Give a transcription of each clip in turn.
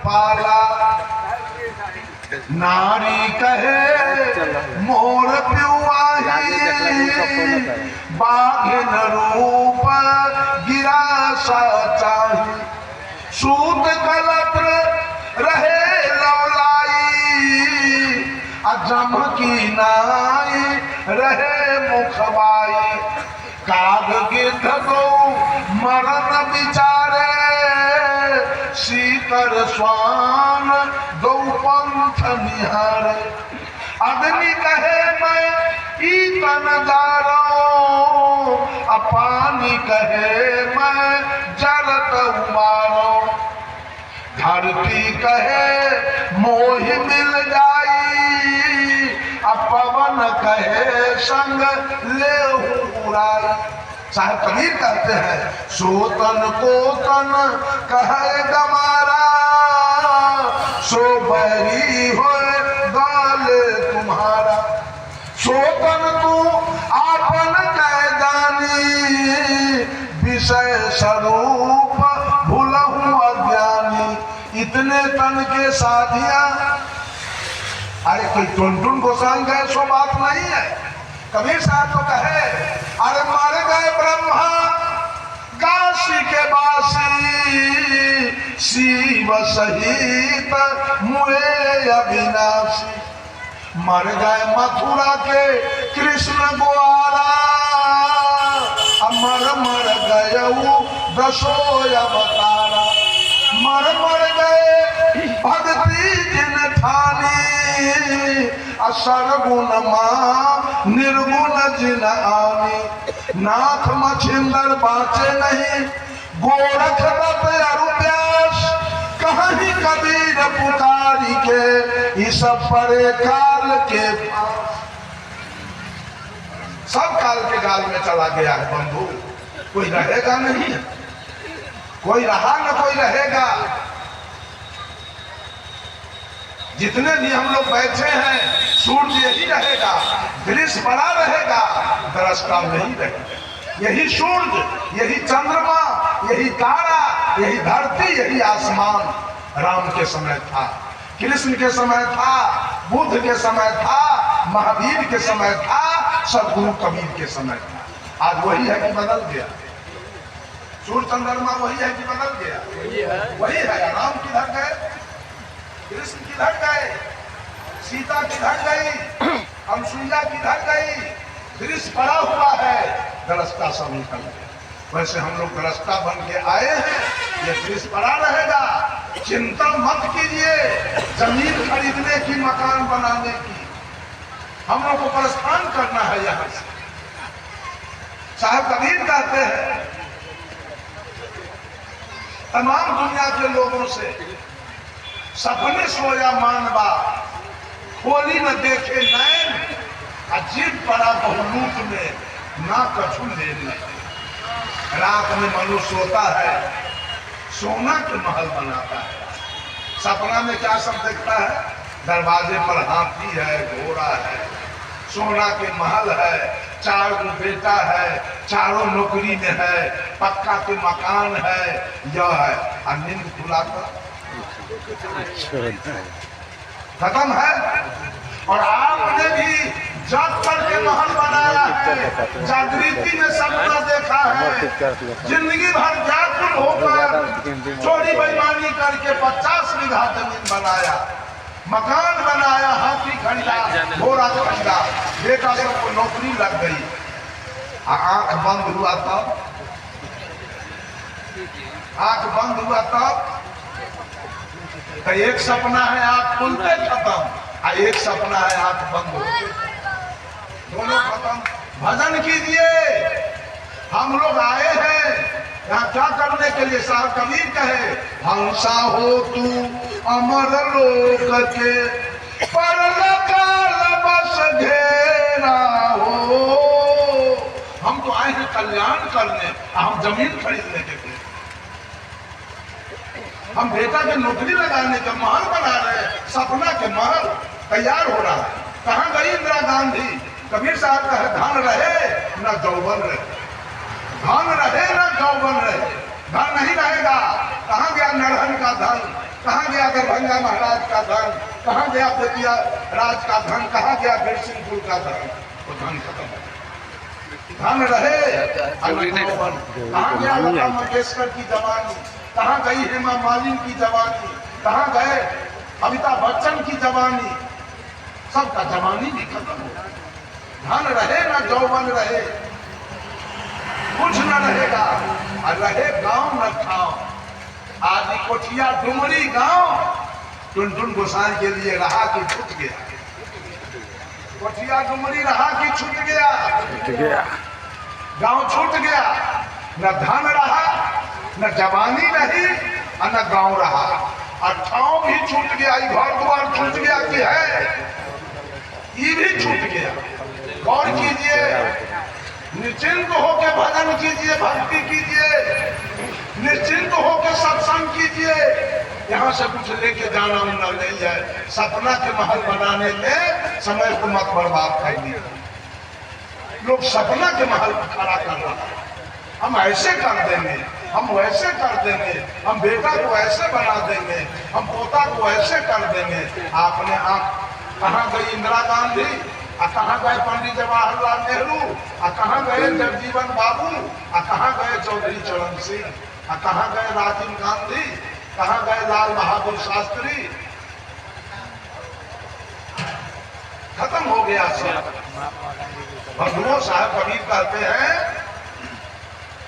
पाला। नारी कहे मोर प्युआही बाघिन रूप गिरा सा चाही। सूत कलत्र रहे लौलाई अजम की नाई रहे मुखबाई। काग गिद्ध गो मरण विचारे सीकर स्वान दो पंथ निहारे। अग्नि कहे मैं ईतन जारो पानी कहे मैं जरत मारो। धरती कहे मोहि मिल जाई पवन कहे संग ले उड़ाई। साहब कबीर कहते हैं सोतन को तन कहे गमारा सो बैरी हो गाले तुम्हारा। सोतन तू आपन कह जानी विषय स्वरूप भूलहु अज्ञानी। इतने तन के साधिया अरे कोई टुनटुन गोसाई गए सो बात नहीं है। कबीर साहब तो कहे अरे मर गए ब्रह्मा काशी के बासी शिव सहित मुए अविनाशी। मर गए मथुरा के कृष्ण ग्वारा मर मर गए दसो अवतारा। मर मर गए भक्ति जिन ठानी असरगुण माँ निर्गुण जिन आनी। नाथ मछिंदर बाँचे नहीं गोरख दत्त अरुप्यास कहीं कबीर पुकारी के इस परे काल के पास। सब काल के गाल में चला गया है बंधु, कोई रहेगा नहीं, कोई रहा न कोई रहेगा। जितने भी हम लोग बैठे हैं सूरज यही रहेगा, दृश्य बड़ा रहेगा, दृष्टा नहीं रहेगा। यही सूरज, यही चंद्रमा, यही तारा, यही धरती, यही आसमान राम के समय था, कृष्ण के समय था, बुद्ध के समय था, महावीर के समय था, सदगुरु कबीर के समय था। आज वही है कि बदल गया? सूर्य चंद्रमा वही है कि बदल गया? वही है। राम किधर गए? कृष्ण किधर गए? सीता किधर गई? अनसुईया किधर गई? दृश्य पड़ा हुआ है, दृष्टा सब निकल गया। वैसे हम लोग दृष्टा बन के आए हैं, ये दृश्य पड़ा रहेगा। चिंता मत कीजिए जमीन खरीदने की, मकान बनाने की, हम लोग को प्रस्थान करना है यहाँ से। साहब कबीर कहते हैं तमाम दुनिया के लोगों से सपने सोया मानवा खोली न देखे नैन अजीब पड़ा बहुलूट में ना कछु लेने। रात में मनुष्य सोता है, सोना के महल बनाता है। सपना में क्या सब देखता है? दरवाजे पर हाथी है, घोड़ा है, सोना के महल है, 4 बेटा है, चारों नौकरी में है, पक्का के मकान है, यह है। और नींद खुला खत्म है। और आपने भी जाग करके महल बनाया है, जागृति में सपना देखा है, जिंदगी भर जागरूक होकर चोरी बेईमानी करके 50 बीघा जमीन बनाया, मकान बनाया, हाथी खरीदा, घोड़ा खरीदा, बेटा सबको नौकरी लग गई। आंख बंद हुआ तब, आंख बंद हुआ तब तो एक सपना है आंख खुलते खत्म, और एक सपना है आंख बंद होते, दोनों खत्म। भजन कीजिए। हम लोग आए हैं यहाँ क्या करने के लिए? साहब कबीर कहे हंसा हो तू अमर लोक के परल काल बस घेरा हो। हम तो आए हैं कल्याण करने, हम जमीन खरीदने के लिए, हम बेटा के नौकरी लगाने का महल बना रहे हैं, सपना के महल तैयार हो रहा है। कहाँ गई इंदिरा गांधी? कबीर साहब का है धन रहे न जौवन रहे, धन रहे न जौवन रहे। धन नहीं रहेगा, कहाँ गया नरहन का धन, कहाँ गया दरभंगा महाराज का धन, कहाँ गया बेतिया राज का धन, कहाँ गया बिरसिंहपुर का धन? वो धन खत्म हो गया। धन रहे, कहाँ गया लता मंगेशकर की जवानी, कहाँ गई हेमा मालिनी की जवानी, कहाँ गए अमिताभ बच्चन की जवानी? सबका जवानी भी खत्म हो गया। धन रहे ना यौवन रहे, कुछ न रहेगा, और रहे गांव न खाओ। आज कोठिया डुमरी गांव टुनटुन गोसाई के लिए रहा कि छूट गया? कोठिया डुमरी रहा कि छूट गया? गांव छूट गया, न धन रहा, न जवानी रही, और न गांव रहा, और ठाव भी छूट गया, घर द्वार छूट गया कि है, ये भी छूट गया। गौर कीजिए, निश्चिंत होकर भजन कीजिए, भक्ति कीजिए, निश्चिंत होकर सत्संग कीजिए। यहाँ से कुछ लेके जाना न ले जाए। सपना के महल बनाने में समय को मत बर्बाद करिए। लोग सपना के महल खड़ा कर रहा है, हम ऐसे कर देंगे, हम वैसे कर देंगे, हम बेटा को ऐसे बना देंगे, हम पोता को ऐसे कर देंगे। आपने आप कहाँ गई इंदिरा गांधी, कहाँ गए पंडित जवाहरलाल नेहरू, कहाँ गए जगजीवन बाबू, कहाँ गए चौधरी चरण सिंह, कहाँ गए राजीव गांधी, कहाँ गए लाल बहादुर शास्त्री? खत्म हो गया सब। बंधुओं, साहब कबीर कहते हैं,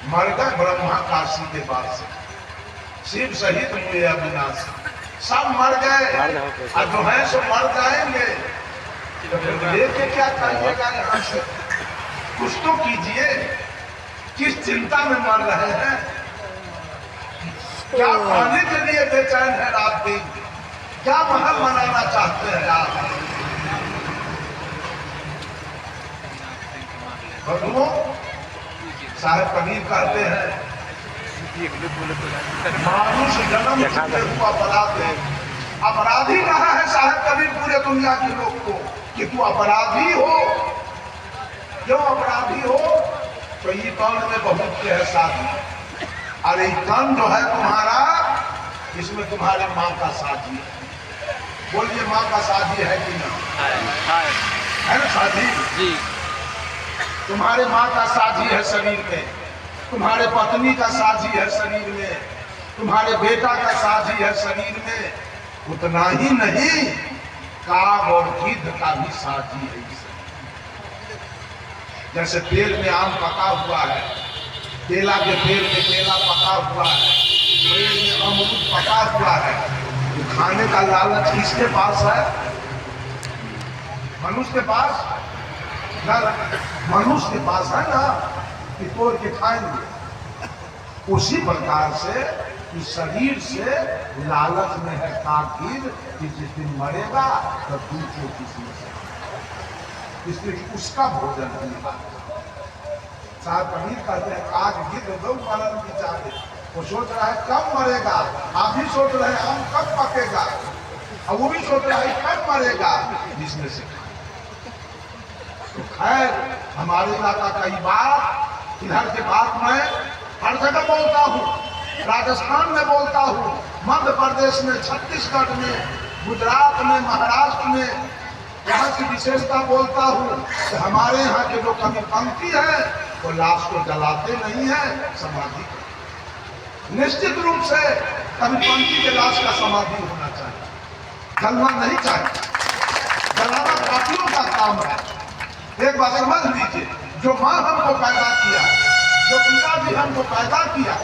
मर गए ब्रह्मा काशी के बाद से, शिव सहित हुए अविनाशी। सब मर गए, और जो है सो मर जाएंगे। तो फिर लेके क्या करिएगा यहाँ से? कुछ तो कीजिए। किस चिंता में मर रहे हैं? क्या पाने के लिए बेचैन है रात दिन? क्या महल बनाना चाहते हैं आप? बंधुओं, साहब कबीर कहते हैं, मानुष जन्म को अपराध है। अपराधी कहा है साहब कबीर पूरे दुनिया के लोग को कि तू अपराधी हो। क्यों अपराधी हो? तो ये कौन में बहुत के है शादी। अरे कौन जो है तुम्हारा, इसमें तुम्हारे माँ का शादी है। बोलिए, माँ का शादी है कि नहीं? है ना शादी जी। तुम्हारे माँ का साझी है शरीर में, तुम्हारे पत्नी का साझी है शरीर में, तुम्हारे बेटा का साझी है शरीर में। उतना ही नहीं, काग और गिद्ध का भी साझी है। जैसे पेड़ में आम पका हुआ है, केला के पेड़ में केला पका हुआ है, पेड़ में अमरूद पका हुआ है, तो खाने का लालच किसके पास है? मनुष्य के पास। मनुष्य के पास है ना कि तोड़ के खाएंगे। उसी प्रकार से इस शरीर से लालच में है काकिर कि जिस दिन मरेगा तो दूसरे किसी से, इसलिए उसका भोजन होगा। साहब कबीर कहते हैं, काग गिद्ध दो मरण विचारे। वो सोच रहा है कब मरेगा, आप भी सोच रहे हैं हम कब पकेगा, और वो भी सोच रहा है कब मरेगा, जिसमें से। तो खैर, हमारे इलाका कई बार इधर के बात मैं हर जगह बोलता हूँ, राजस्थान में बोलता हूँ, मध्य प्रदेश में, छत्तीसगढ़ में, गुजरात में, महाराष्ट्र में, यहाँ की विशेषता बोलता हूँ कि हमारे यहाँ के जो कभी पंक्ति है वो लाश को जलाते नहीं है, समाधि करते। निश्चित रूप से कभी पंक्ति के लाश का समाधि होना चाहिए, जलना नहीं चाहिए। जलाना पापियों का काम है। एक बात समझ लीजिए, जो माँ हमको पैदा किया, जो पिताजी हमको पैदा किया,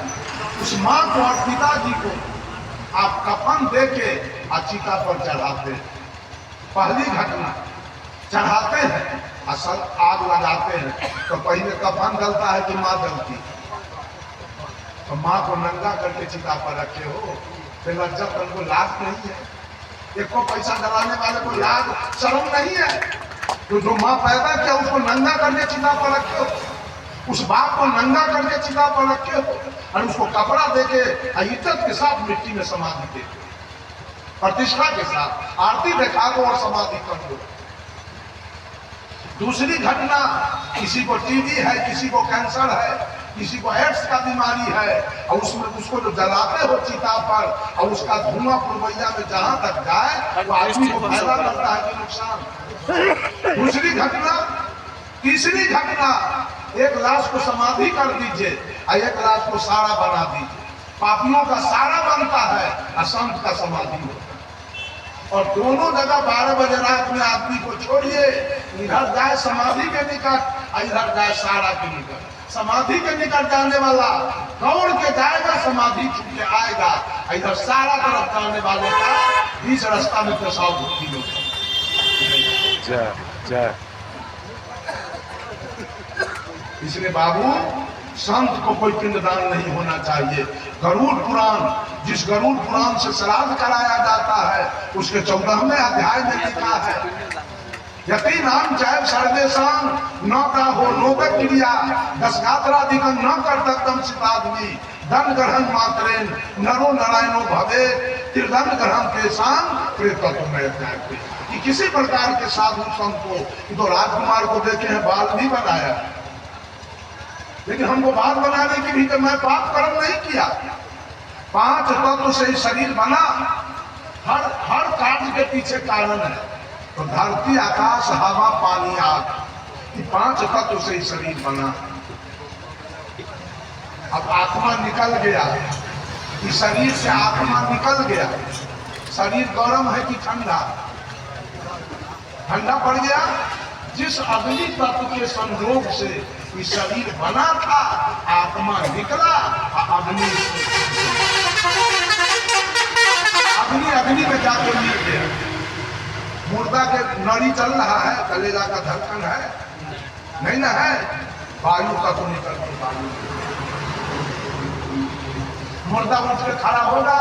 उस माँ को और पिताजी को आप कफन दे के चिता पर चढ़ाते हैं। पहली घटना, चढ़ाते हैं, असल आग लगाते हैं, तो पहले कफन गलता है कि माँ जलती? तो माँ को नंगा करके चिता पर रखे हो, फिर लज्जत उनको लाज नहीं है। एक को पैसा डलाने वाले को लाज शर्म नहीं है। तो जो माँ पैदा किया उसको नंगा करके चिता पर रखे हो, उस बाप को नंगा करके चिता पर रखे हो, और उसको कपड़ा देके इज्जत के साथ मिट्टी में समाधि दे, प्रतिष्ठा के साथ आरती दिखा दो और समाधि कर दो। दूसरी घटना, किसी को टीबी है, किसी को कैंसर है, किसी को एड्स का बीमारी है और उसमें उसको जो जलाते हो चिता पर और उसका धुआं पुरवैया में जहां तक जाए वो आदमी को फायदा करता है कि नुकसान। दूसरी घटना, तीसरी घटना, एक लाश को समाधि कर दीजिए और एक लाश को सारा बना दीजिए। पापियों का सारा बनता है और संत का समाधि होता है। और दोनों जगह 12 बजे रात में आदमी को छोड़िए, इधर जाए समाधि के निकट और इधर जाए सारा के निकट। समाधि के निकट जाने वाला दौड़ के जाएगा, समाधि छूट के आएगा। इधर सारा तरफ जाने वाले का बीच रास्ता में पेशाब भुक्ति होगा। इसलिए बाबू, संत को कोई पिंडदान नहीं होना चाहिए। गरुड़ पुराण, जिस गरुड़ पुराण से श्राद्ध कराया जाता है, उसके 14वें अध्याय में लिखा है, यति नाम जैव सर्वेशम न प्राहो लोक क्रिया दशगात्रादिकं न कर्तव्यम सितादि दंड ग्रहण मात्रेन नरो नारायणो भवे त्रिदंड ग्रहण के शाम प्रेतत्व में जाए। कि किसी प्रकार के साधु संत को, तो राजकुमार को देखे हैं बाल भी बनाया, लेकिन हमको बाल बनाने की भी तो मैं पाप कर्म नहीं किया। 5 तत्व से शरीर बना, हर कार्य के पीछे कारण है। तो धरती, आकाश, हवा, पानी, आग, ये 5 तत्व से शरीर बना। अब आत्मा निकल गया, इस शरीर से आत्मा निकल गया। शरीर गर्म है कि ठंडा? ठंडा पड़ गया। जिस अग्नि तत्व के संयोग से ये शरीर बना था, आत्मा निकला, अग्नि में जाके मिल गया। मुर्दा के नाड़ी चल रहा है, कलेजा का धड़कन है नहीं ना है, वायु का तो निकल, वायु मुर्दा उठ के खड़ा होगा,